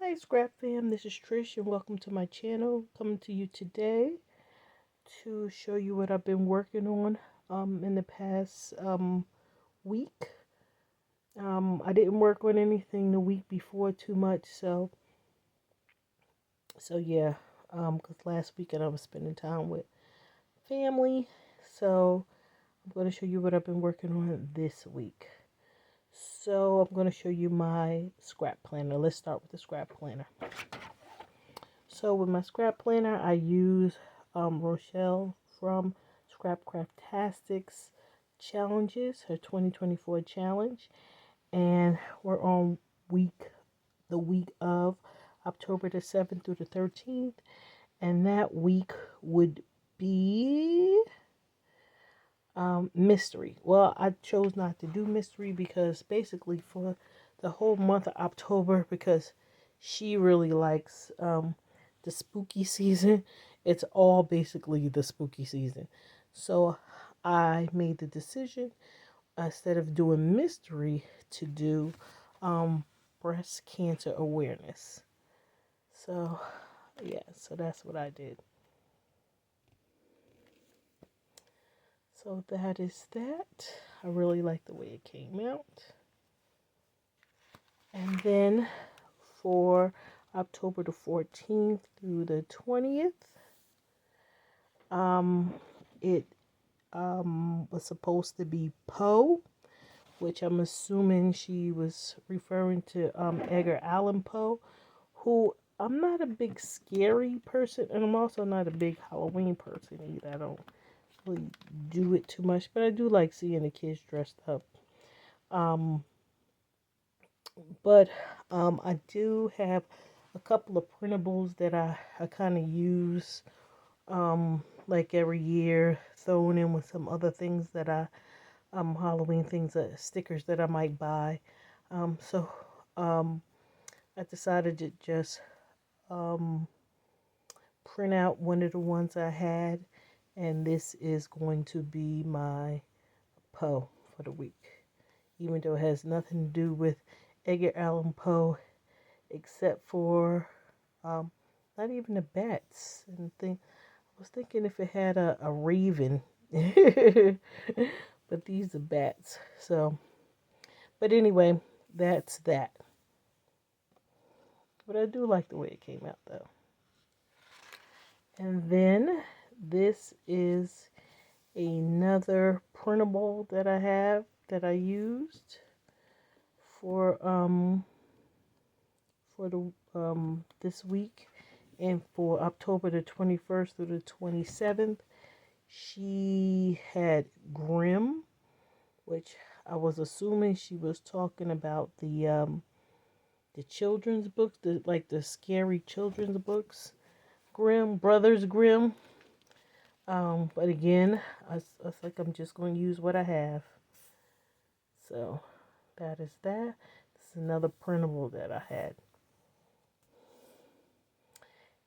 Hi Scrap fam, this is Trish and welcome to my channel. Coming to you today to show you what I've been working on in the past week. I didn't work on anything the week before too much, so yeah, because last weekend I was spending time with family, so I'm going to show you what I've been working on this week. So I'm going to show you my scrap planner. Let's start with the scrap planner. So with my scrap planner, I use Rochelle from Scrapcraftastic's challenges, her 2024 challenge, and we're on the week of October the 7th through the 13th, and that week would be mystery. Well, I chose not to do mystery because basically for the whole month of October, because she really likes the spooky season, it's all basically the spooky season. So I made the decision, instead of doing mystery, to do breast cancer awareness. So yeah, so that's what I did. So that is that. I really like the way it came out. And then for October the 14th through the 20th, it was supposed to be Poe, which I'm assuming she was referring to Edgar Allan Poe, who I'm not a big scary person, and I'm also not a big Halloween person either. I don't really do it too much, but I do like seeing the kids dressed up. But I do have a couple of printables that I kind of use like every year, thrown in with some other things that Halloween things, stickers that I might buy. So I decided to just print out one of the ones I had, and this is going to be my Poe for the week, even though it has nothing to do with Edgar Allan Poe, except for not even the bats. And I was thinking if it had a raven, but these are bats. So, but anyway, that's that. But I do like the way it came out though. And then this is another printable that I have that I used for the this week, and for October the 21st through the 27th, she had Grimm, which I was assuming she was talking about the children's books, the scary children's books, Grimm Brothers Grimm. But again, I was like, I'm just going to use what I have. So that is that. This is another printable that I had,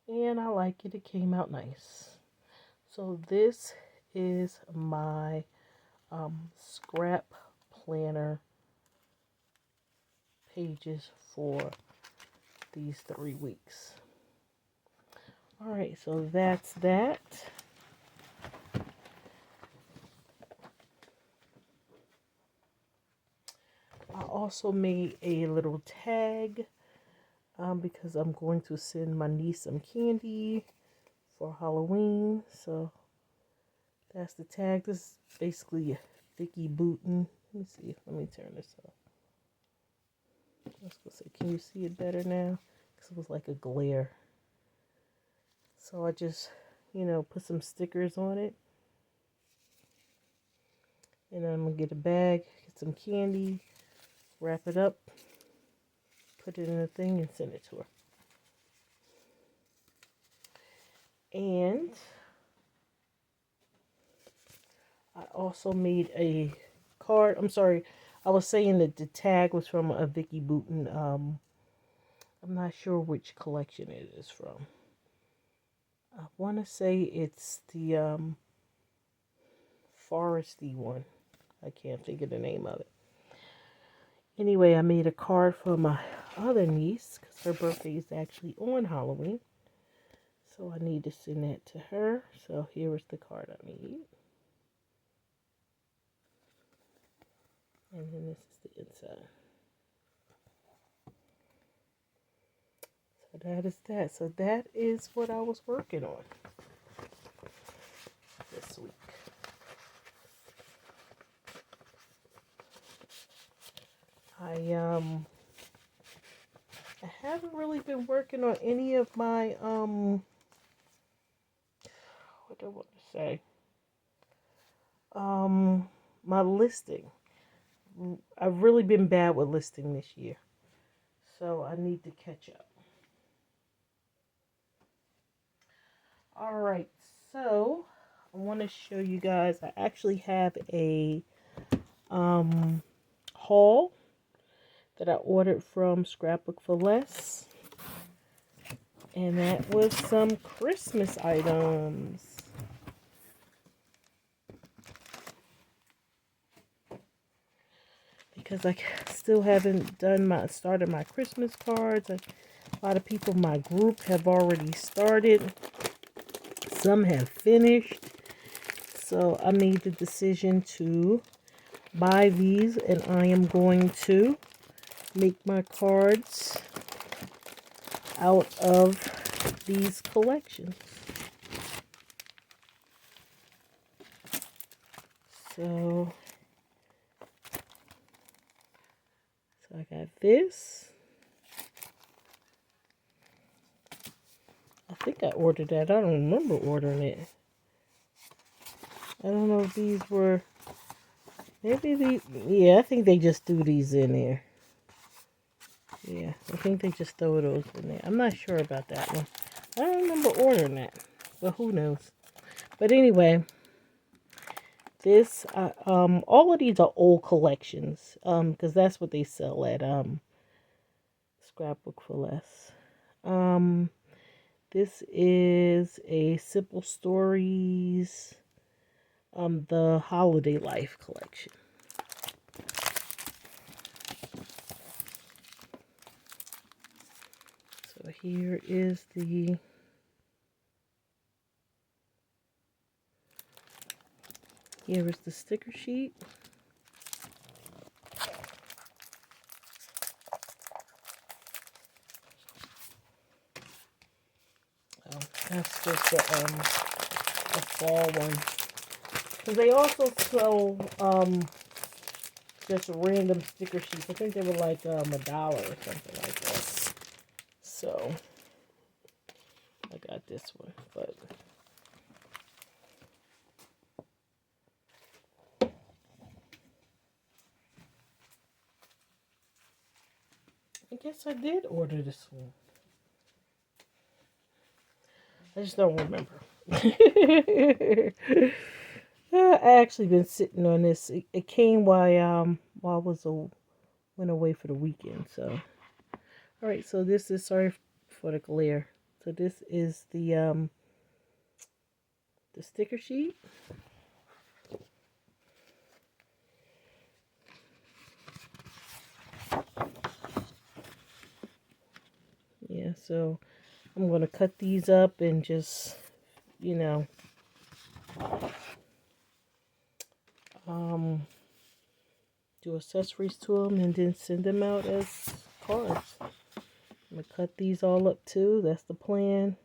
and I like it. It came out nice. So this is my scrap planner pages for these 3 weeks. All right, so that's that. I also made a little tag because I'm going to send my niece some candy for Halloween. So that's the tag. This is basically Vicky Booten. Let me see. Let me turn this up. I was gonna say, can you see it better now? Because it was like a glare. So I just, put some stickers on it. And then I'm going to get a bag, get some candy, wrap it up, put it in a thing, and send it to her. And I also made a card. I'm sorry, I was saying that the tag was from a Vicky Booten. I'm not sure which collection it is from. I want to say it's the foresty one. I can't think of the name of it. Anyway, I made a card for my other niece, because her birthday is actually on Halloween. So I need to send that to her. So here is the card I need. And then this is the inside. So that is that. So that is what I was working on this week. I haven't really been working on any of my what do I want to say? My listing. I've really been bad with listing this year. So I need to catch up. Alright, so I want to show you guys, I actually have a haul that I ordered from Scrapbook for Less. And that was some Christmas items. Because I still haven't started my Christmas cards. A lot of people in my group have already started. Some have finished. So I made the decision to buy these, and I am going to make my cards out of these collections. So I got this. I think I ordered that. I don't remember ordering it. I don't know if these were, maybe these, yeah, I think they just threw these in there. Yeah, I think they just throw those in there. I'm not sure about that one. I don't remember ordering that, but who knows. But anyway, this, all of these are old collections, because that's what they sell at, Scrapbook for Less. This is a Simple Stories, the Holiday Life collection. So here is the sticker sheet. Oh, that's just a fall one. Because they also sell just random sticker sheets. I think they were like $1 or something like that. So I got this one, but I guess I did order this one. I just don't remember. I actually been sitting on this. It came while I went away for the weekend. So, all right. So this is, sorry for the glare. So this is the sticker sheet. Yeah. So I'm gonna cut these up and just, do accessories to them and then send them out as cards. I'm gonna cut these all up too. That's the plan.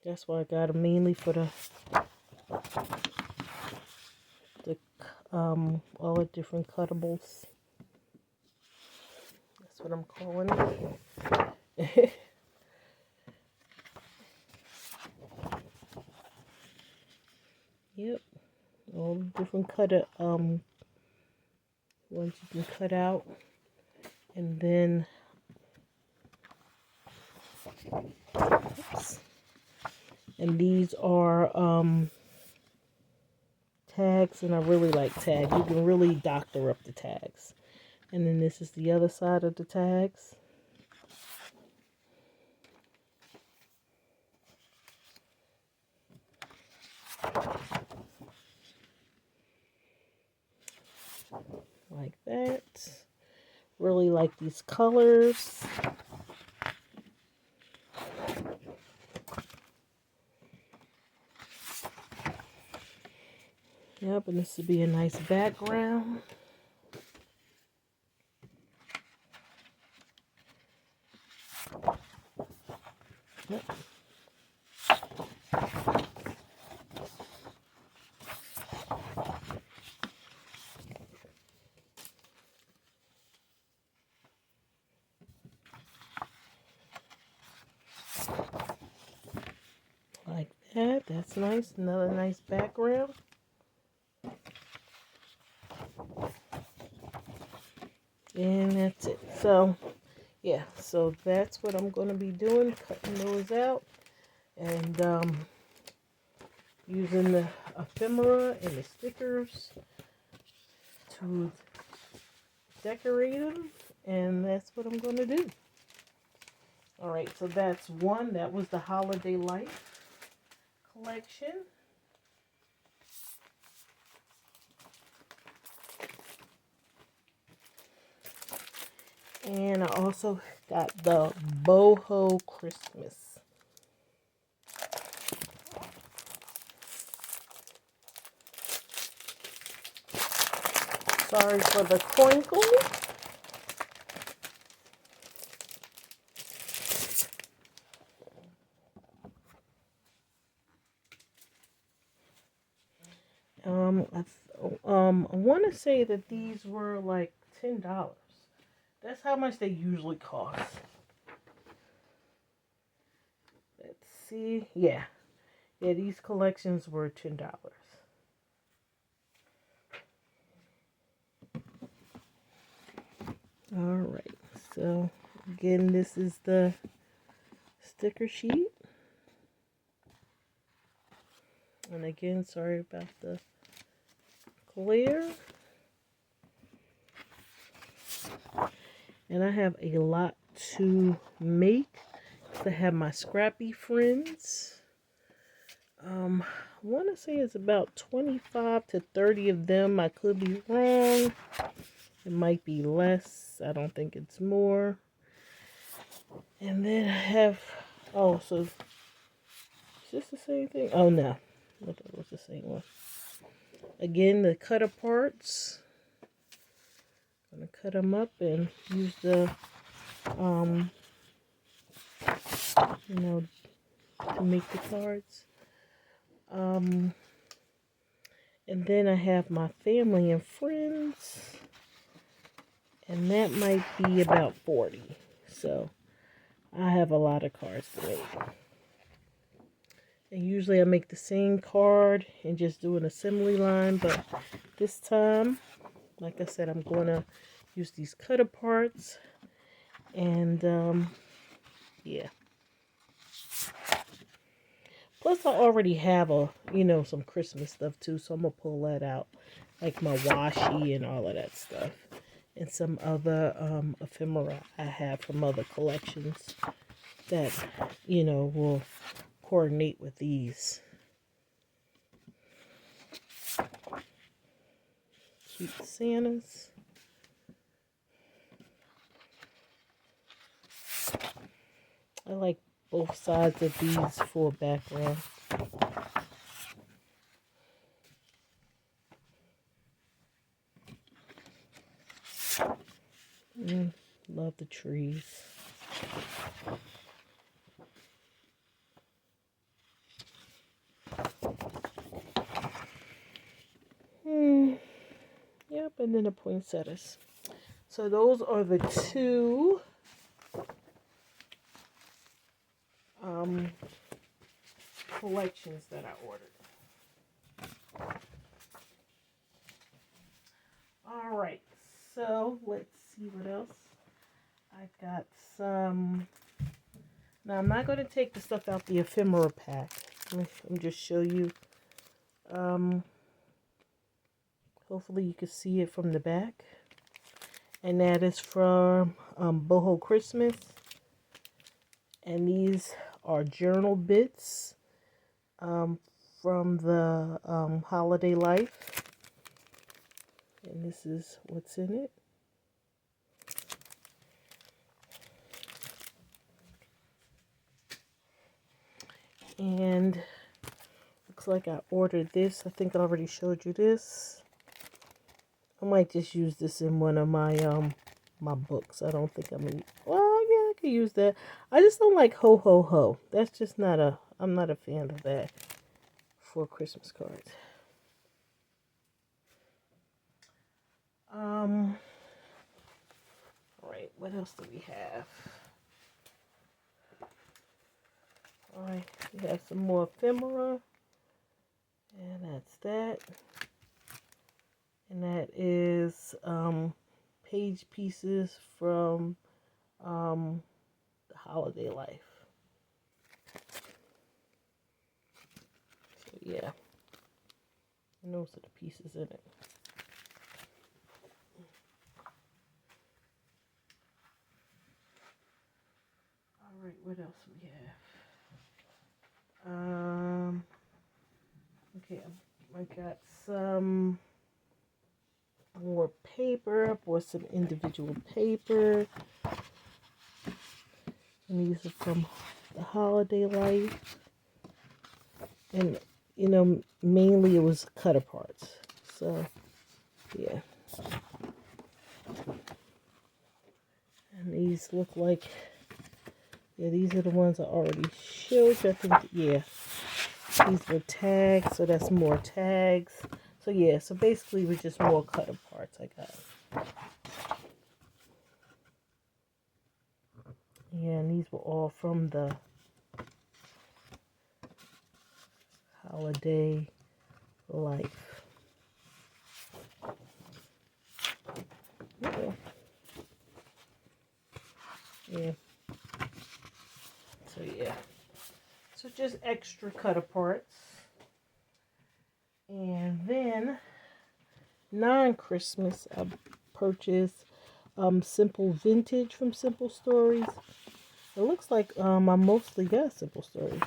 That's why I got them mainly for the all the different cuttables. That's what I'm calling it. Yep, all the different ones you can cut out, and then oops. And these are tags, and I really like tags. You can really doctor up the tags. And then this is the other side of the tags. Like that. Really like these colors. Yep, and this would be a nice background. Yep. Like that. That's nice. Another nice background. And that's it. So, yeah. So that's what I'm going to be doing. Cutting those out. And using the ephemera and the stickers to decorate them. And that's what I'm going to do. Alright, so that's one. That was the Holiday Life collection. And I also got the Boho Christmas. Sorry for the crinkle. I want to say that these were like $10. That's how much they usually cost. Let's see. Yeah, these collections were $10. All right. So again, this is the sticker sheet. And again, sorry about the glare. And I have a lot to make. I have my scrappy friends. I want to say it's about 25 to 30 of them. I could be wrong. It might be less. I don't think it's more. And then I have, oh, so is this the same thing? Oh, no. I thought it was the same one. Again, the cut aparts. I'm going to cut them up and use the, you know, to make the cards. And then I have my family and friends. And that might be about 40. So I have a lot of cards to make. And usually I make the same card and just do an assembly line. But this time, like I said, I'm going to use these cut aparts. And yeah. Plus I already have some Christmas stuff too. So I'm going to pull that out. Like my washi and all of that stuff. And some other ephemera I have from other collections that, will coordinate with these. Cute Santas. I like both sides of these for background. Love the trees. Yep, and then the poinsettias. So those are the two collections that I ordered. All right, so let's see what else. I got some. Now I'm not going to take the stuff out the ephemera pack. Let me just show you. Hopefully you can see it from the back. And that is from Boho Christmas. And these are journal bits from the Holiday Life. And this is what's in it. And looks like I ordered this. I think I already showed you this. I might just use this in one of my my books. I don't think I'm gonna, well, yeah, I could use that. I just don't like ho ho ho. That's just not a, I'm not a fan of that for Christmas cards. All right, what else do we have? All right, we have some more ephemera, and that's that. And that is page pieces from the holiday life. So yeah, and those are the pieces in it. All right, what else we have? Okay, I got some more paper. I bought some individual paper. And these are from the holiday life. And, you know, mainly it was cut aparts. So, yeah. And these look like, yeah, these are the ones I already showed you. I think, yeah. These were tags, so that's more tags. So, yeah, so basically it was just more cut aparts I got. Yeah, and these were all from the holiday life. Yeah. Yeah. So yeah. So just extra cut aparts. And then non-Christmas I purchased Simple Vintage from Simple Stories. It looks like I mostly got Simple Stories.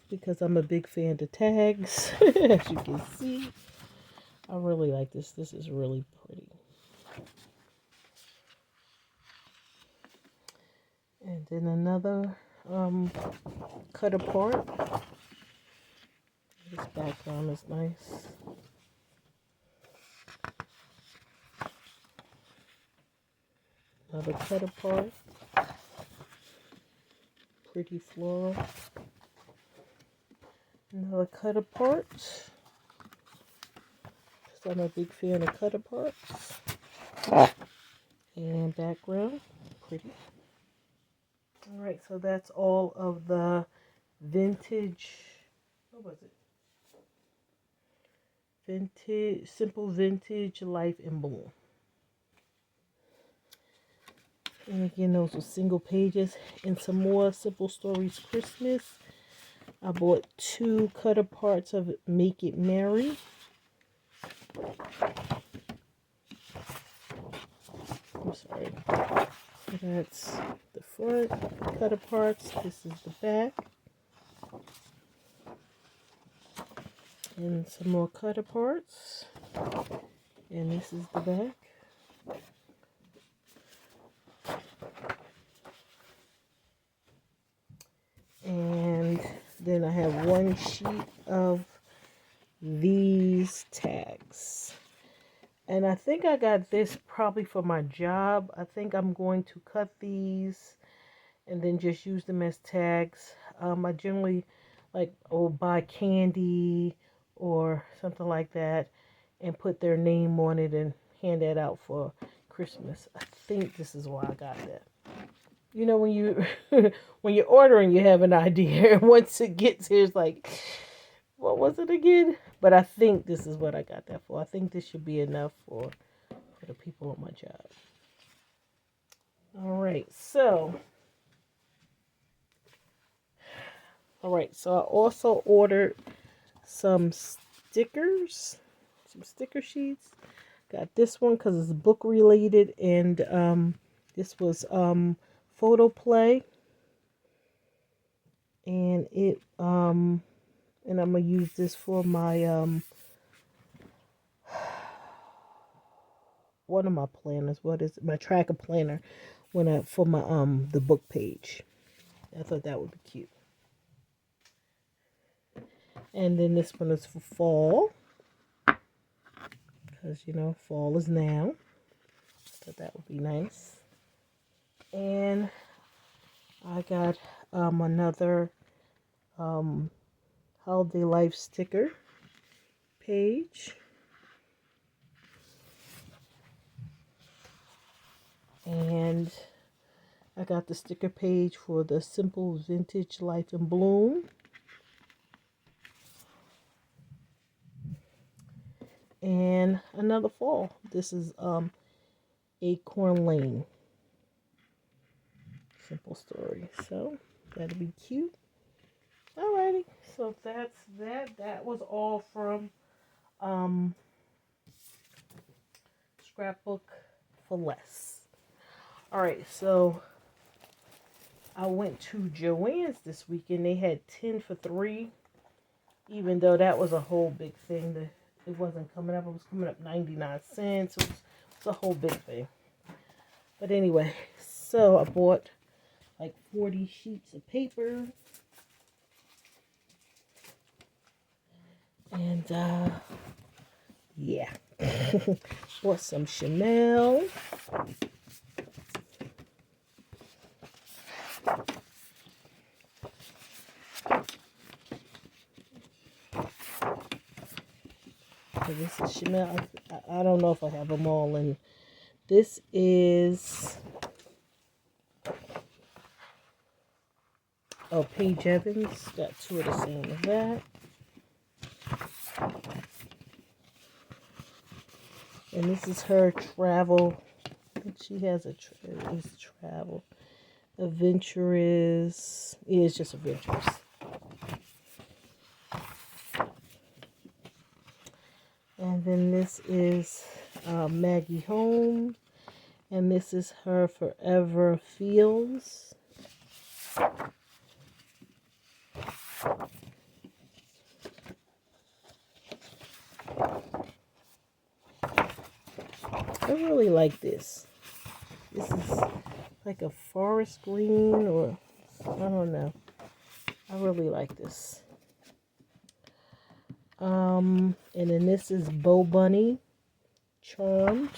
Because I'm a big fan of tags, as you can see. I really like this. This is really pretty. And then another cut apart. This background is nice. Another cut apart. Pretty floral. Another cut apart. So I'm a big fan of cut aparts. And background. Pretty. Alright, so that's all of the vintage. What was it? Vintage, Simple Vintage Life in Bloom. And again, those are single pages. And some more Simple Stories Christmas. I bought 2 cut aparts of Make It Merry. I'm sorry. So that's the front cut aparts. This is the back. And some more cut aparts. And this is the back. And then I have 1 sheet of these tags. And I think I got this probably for my job. I think I'm going to cut these and then just use them as tags. I generally will buy candy or something like that and put their name on it and hand that out for Christmas. I think this is why I got that. You know, when you when you're ordering, you have an idea. And once it gets here, it's like, what was it again? But I think this is what I got that for. I think this should be enough for the people on my job. All right, so I also ordered some stickers, some sticker sheets. Got this one because it's book related, and this was photo play, and it and I'm gonna use this for my one of my planners. What is it? My tracker planner for my the book page. I thought that would be cute. And then this one is for fall. Because, you know, fall is now. So that would be nice. And I got another Holiday Life sticker page. And I got the sticker page for the Simple Vintage Life in Bloom. And another fall. This is Acorn Lane. Simple story. So that'll be cute. Alrighty. So that's that. That was all from Scrapbook for Less. Alright, so I went to Joanns this weekend. They had 10 for 3. Even though that was a whole big thing. It wasn't coming up. It was coming up 99 cents. It was a whole big thing. But anyway, so I bought like 40 sheets of paper. And, yeah. Bought some Chanel. So this is Chanel. I don't know if I have them all in. This is Paige Evans. Got 2 of the same as that. And this is her travel. I think she has it's travel. Adventurous. Yeah, it's just adventurous. And then this is Maggie Holmes. And this is her Forever Feels. I really like this. This is like a forest green, or I don't know. I really like this. And then this is Bow Bunny Charmed.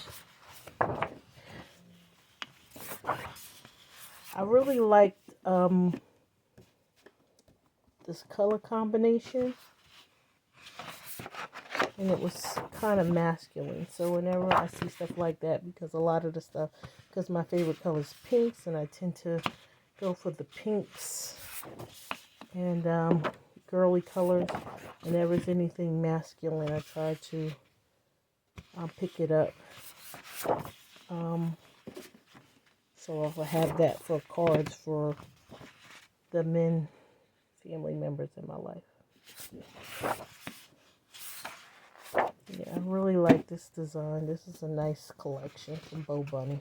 I really liked this color combination. And it was kind of masculine. So whenever I see stuff like that, because a lot of the stuff, because my favorite color is pinks, and I tend to go for the pinks and girly colors. Whenever there's anything masculine, I try to pick it up. So if I have that for cards for the men, family members in my life. Yeah, I really like this design. This is a nice collection from Bow Bunny.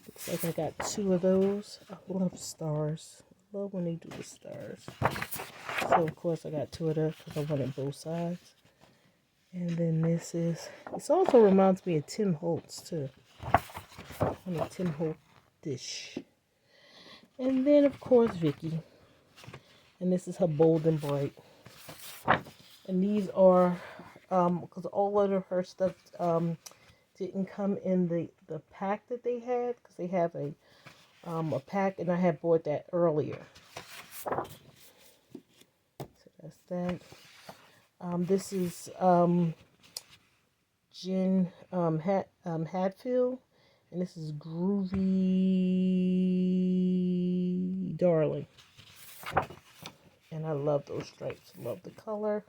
Looks like I got 2 of those. I love stars. I love when they do the stars. So of course I got 2 of those because I wanted both sides. And then this also reminds me of Tim Holtz too. On a Tim Holtz dish. And then of course Vicky. And this is her Bold and Bright. And these are, because all of her stuff didn't come in the pack that they had. Because they have a pack, and I had bought that earlier. So that's that. This is Jen Hatfield. And this is Groovy Darling. And I love those stripes. Love the color.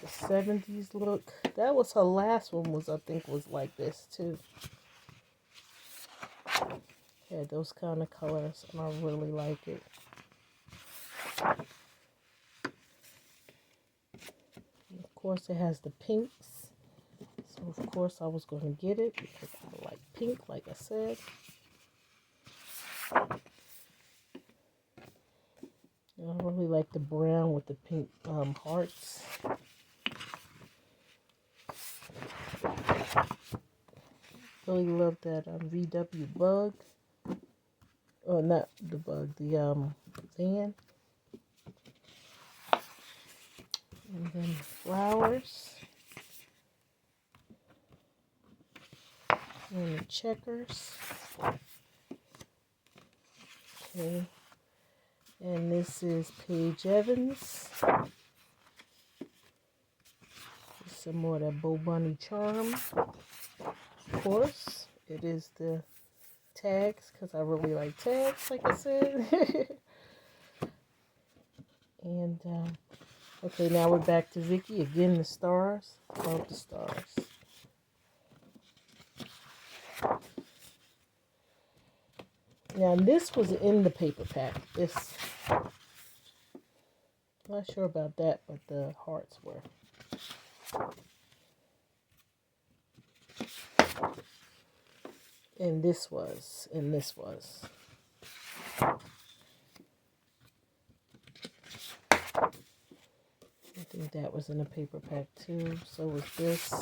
The 70s look. That was her last one, I think was like this too. Yeah, those kind of colors, and I really like it. And of course it has the pinks. So of course I was going to get it because I like pink, like I said. And I really like the brown with the pink hearts. Really love that VW bug. Oh, not the bug, the van. And then flowers. And the checkers. Okay. And this is Paige Evans. Some more of that Bo Bunny charm. Of course, it is the tags, because I really like tags, like I said. And, okay, now we're back to Vicky. Again, the stars. Love the stars. Now, this was in the paper pack. This, not sure about that, but the hearts were. And this was. I think that was in the paper pack too. So was this.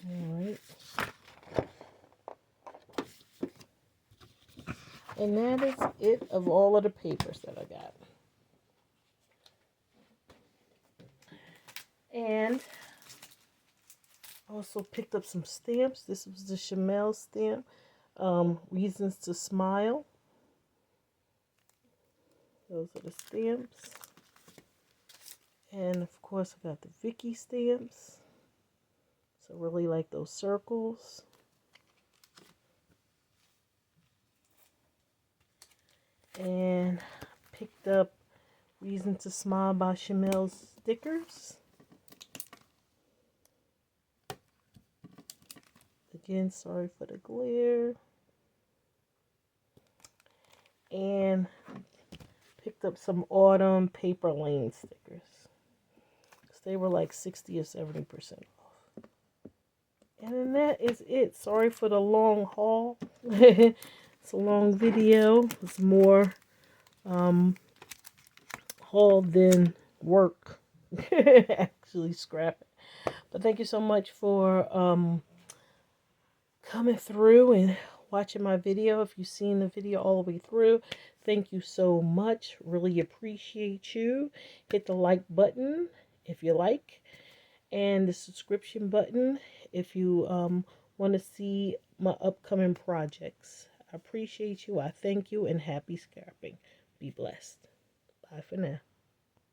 Alright. And that is it of all of the papers that I got. And also picked up some stamps. This was the Chanel stamp. Reasons to Smile. Those are the stamps. And of course I got the Vicky stamps. So really like those circles. And picked up Reason to Smile by Chanel stickers. Again, sorry for the glare. And picked up some Autumn Paper Lane stickers. They were like 60 or 70% off. And then that is it. Sorry for the long haul. It's a long video. It's more haul than work. Actually scrapping. But thank you so much for coming through and watching my video. If you've seen the video all the way through, thank you so much. Really appreciate you. Hit the like button if you like, and the subscription button if you want to see my upcoming projects. I appreciate you. I thank you, and happy scrapping. Be blessed. Bye for now.